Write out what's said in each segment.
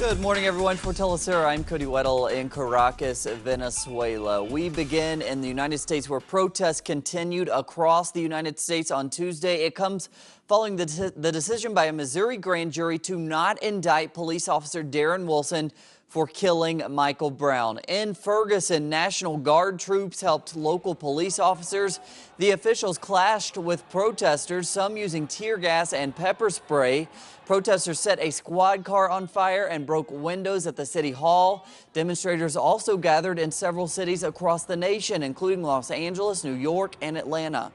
Good morning, everyone. For Telesur, I'm Cody Weddle in Caracas, Venezuela. We begin in the United States, where protests continued across the United States on Tuesday. It comes following the decision by a Missouri grand jury to not indict police officer Darren Wilson for killing Michael Brown. In Ferguson, National Guard troops helped local police officers. The officials clashed with protesters, some using tear gas and pepper spray. Protesters set a squad car on fire and broke windows at the city hall. Demonstrators also gathered in several cities across the nation, including Los Angeles, New York, and Atlanta.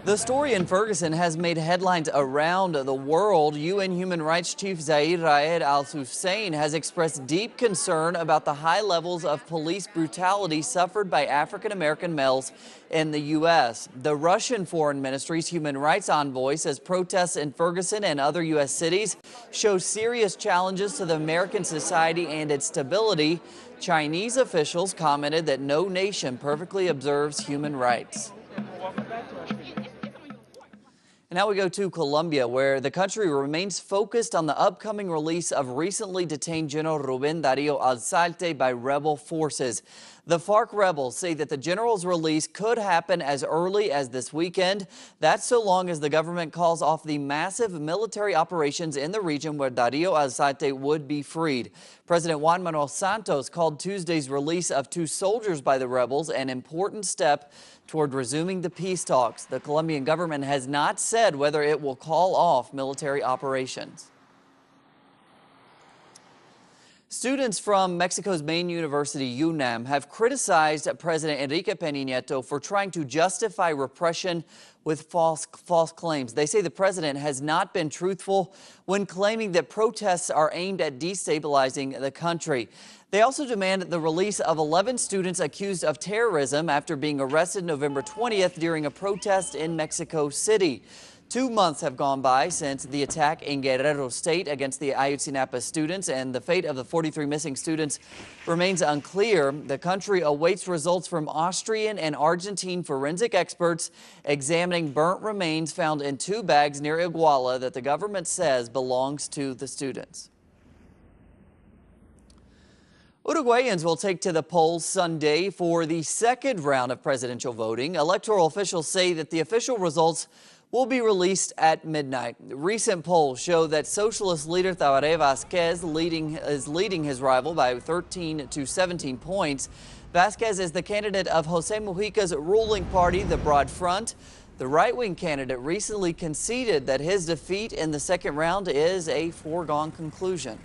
The story in Ferguson has made headlines around the world. UN Human Rights Chief Zeid Ra'ad al-Hussein has expressed deep concern about the high levels of police brutality suffered by African-American males in the U.S. The Russian Foreign Ministry's human rights envoy says protests in Ferguson and other U.S. cities show serious challenges to the American society and its stability. Chinese officials commented that no nation perfectly observes human rights. Now we go to Colombia, where the country remains focused on the upcoming release of recently detained General Rubén Darío Alzate by rebel forces. The FARC rebels say that the general's release could happen as early as this weekend. That's so long as the government calls off the massive military operations in the region where Darío Alzate would be freed. President Juan Manuel Santos called Tuesday's release of 2 soldiers by the rebels an important step toward resuming the peace talks. The Colombian government has not said whether it will call off military operations. Students from Mexico's main university, UNAM, have criticized President Enrique Peña Nieto for trying to justify repression with false claims. They say the president has not been truthful when claiming that protests are aimed at destabilizing the country. They also demand the release of 11 students accused of terrorism after being arrested November 20th during a protest in Mexico City. 2 months have gone by since the attack in Guerrero State against the Ayotzinapa students, and the fate of the 43 missing students remains unclear. The country awaits results from Austrian and Argentine forensic experts examining burnt remains found in 2 bags near Iguala that the government says belongs to the students. Uruguayans will take to the polls Sunday for the second round of presidential voting. Electoral officials say that the official results will be released at midnight. Recent polls show that socialist leader Tabaré Vázquez is leading his rival by 13 to 17 points. Vázquez is the candidate of José Mujica's ruling party, the Broad Front. The right-wing candidate recently conceded that his defeat in the second round is a foregone conclusion.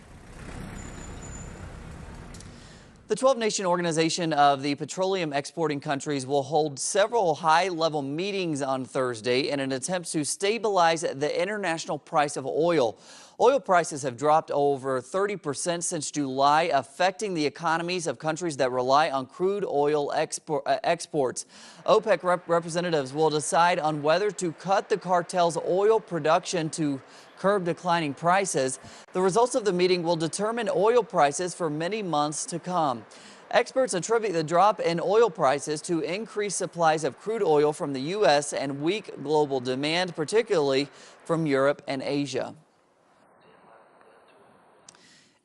The 12-nation organization of the petroleum exporting countries will hold several high-level meetings on Thursday in an attempt to stabilize the international price of oil. Oil prices have dropped over 30% since July, affecting the economies of countries that rely on crude oil exports. OPEC representatives will decide on whether to cut the cartel's oil production to curb declining prices. The results of the meeting will determine oil prices for many months to come. Experts attribute the drop in oil prices to increased supplies of crude oil from the U.S. and weak global demand, particularly from Europe and Asia.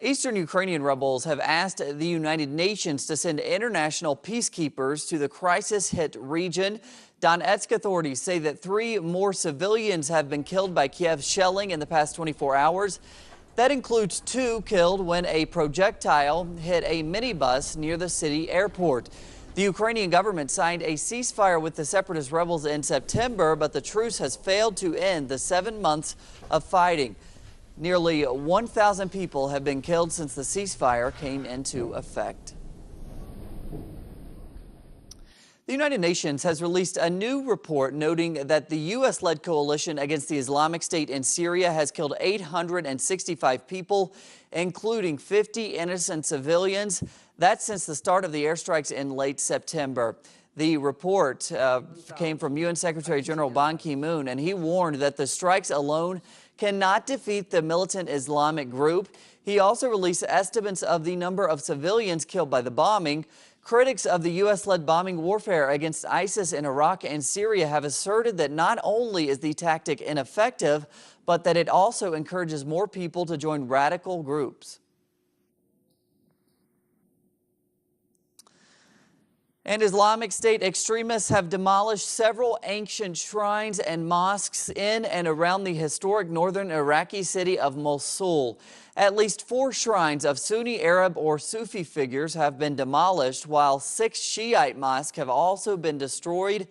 Eastern Ukrainian rebels have asked the United Nations to send international peacekeepers to the crisis-hit region. Donetsk authorities say that 3 more civilians have been killed by Kiev's shelling in the past 24 hours. That includes 2 killed when a projectile hit a minibus near the city airport. The Ukrainian government signed a ceasefire with the separatist rebels in September, but the truce has failed to end the 7 months of fighting. Nearly 1,000 people have been killed since the ceasefire came into effect. The United Nations has released a new report noting that the U.S.-led coalition against the Islamic State in Syria has killed 865 people, including 50 innocent civilians. That's since the start of the airstrikes in late September. The report came from UN Secretary General Ban Ki-moon, and he warned that the strikes alone cannot defeat the militant Islamic group. He also released estimates of the number of civilians killed by the bombing. Critics of the U.S.-led bombing warfare against ISIS in Iraq and Syria have asserted that not only is the tactic ineffective, but that it also encourages more people to join radical groups. And Islamic State extremists have demolished several ancient shrines and mosques in and around the historic northern Iraqi city of Mosul. At least 4 shrines of Sunni Arab or Sufi figures have been demolished, while 6 Shiite mosques have also been destroyed.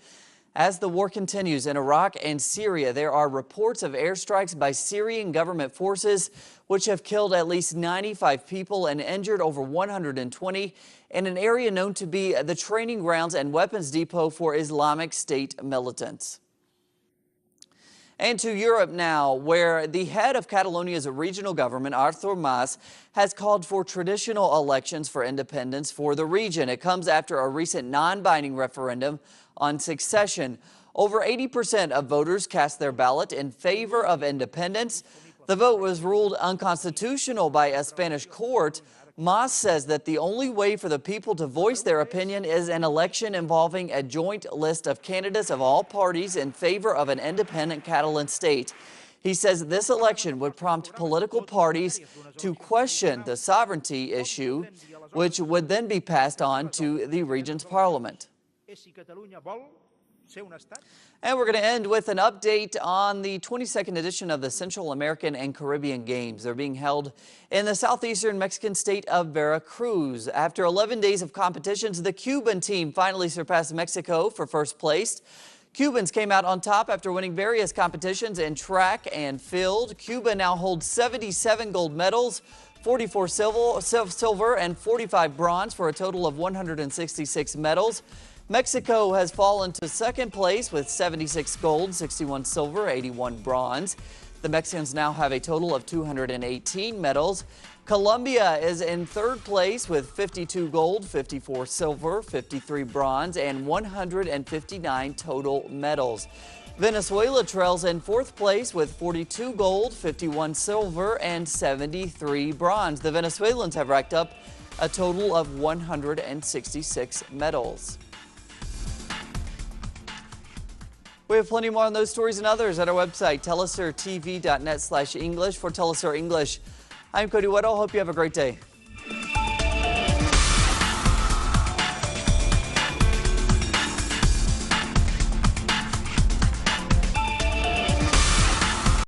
As the war continues in Iraq and Syria, there are reports of airstrikes by Syrian government forces, which have killed at least 95 people and injured over 120 in an area known to be the training grounds and weapons depot for Islamic State militants. And to Europe now, where the head of Catalonia's regional government, Artur Mas, has called for traditional elections for independence for the region. It comes after a recent non-binding referendum on succession. Over 80% of voters cast their ballot in favor of independence. The vote was ruled unconstitutional by a Spanish court. Mas says that the only way for the people to voice their opinion is an election involving a joint list of candidates of all parties in favor of an independent Catalan state. He says this election would prompt political parties to question the sovereignty issue, which would then be passed on to the region's parliament. And we're going to end with an update on the 22nd edition of the Central American and Caribbean Games. They're being held in the southeastern Mexican state of Veracruz. After 11 days of competitions, the Cuban team finally surpassed Mexico for first place. Cubans came out on top after winning various competitions in track and field. Cuba now holds 77 gold medals, 44 silver and 45 bronze for a total of 166 medals. Mexico has fallen to second place with 76 gold, 61 silver, 81 bronze. The Mexicans now have a total of 218 medals. Colombia is in third place with 52 gold, 54 silver, 53 bronze, and 159 total medals. Venezuela trails in fourth place with 42 gold, 51 silver, and 73 bronze. The Venezuelans have racked up a total of 166 medals. We have plenty more on those stories and others at our website, telesurtv.net/English. For Telesur English, I'm Cody Weddle. Hope you have a great day.